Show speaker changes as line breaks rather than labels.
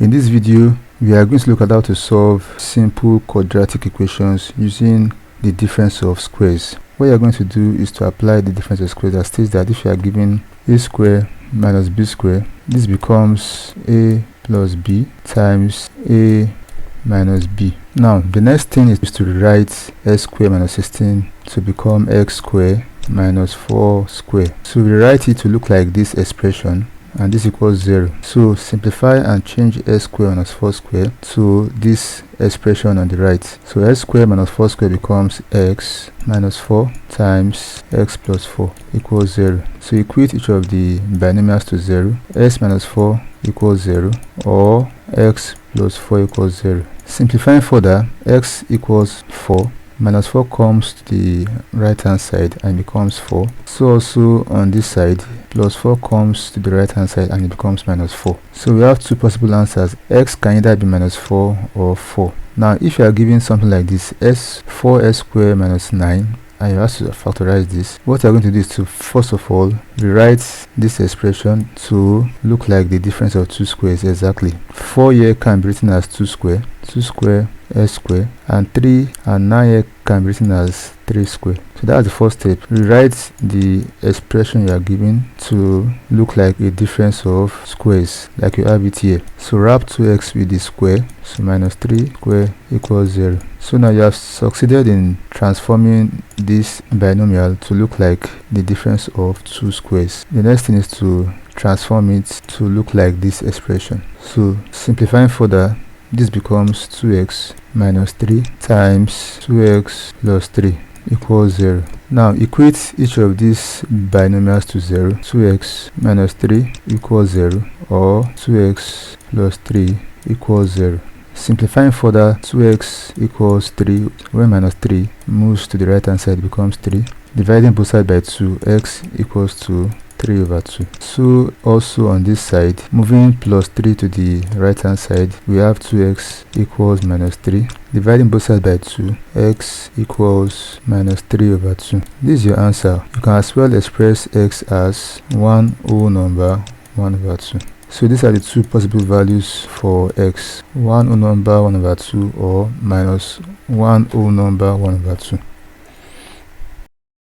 In this video, we are going to look at how to solve simple quadratic equations using the difference of squares. What you are going to do is to apply the difference of squares that states that if you are given a square minus b square, this becomes a plus b times a minus b. Now, the next thing is to rewrite x square minus 16 to become x square minus 4 square. So we write it to look like this expression, and this equals 0. So simplify and change x square minus 4 square to this expression on the right. So x square minus 4 square becomes x minus 4 times x plus 4 equals 0. So equate each of the binomials to 0. X minus 4 equals 0, or x plus 4 equals 0. Simplifying further, x equals 4. Minus 4 comes to the right hand side and becomes 4. So also on this side, plus 4 comes to the right hand side and it becomes minus 4. So we have two possible answers. X can either be minus 4 or 4. Now if you are given something like this, 4x squared minus 9, and you have to factorize this, what you are going to do is to first of all rewrite this expression to look like the difference of two squares exactly. 4 here can be written as 2 square s square, and 3 and 9 here can be written as 3 square. So that's the first step. Rewrite the expression you are given to look like a difference of squares like you have it here. So wrap 2x with the square, so minus 3 square equals 0. So now you have succeeded in transforming this binomial to look like the difference of two squares. The next thing is to transform it to look like this expression. So simplifying further, this becomes 2x minus 3 times 2x plus 3 equals 0. Now equate each of these binomials to 0. 2x minus 3 equals 0, or 2x plus 3 equals 0. Simplifying further, 2x equals 3, when minus 3 moves to the right hand side, becomes 3. Dividing both sides by 2, x equals to 3 over 2. So also on this side, moving plus 3 to the right hand side, we have 2x equals minus 3. Dividing both sides by 2, x equals minus 3 over 2. This is your answer. You can as well express x as one whole number 1 over 2. So these are the two possible values for x: one whole number 1 over 2, or minus one whole number 1 over 2.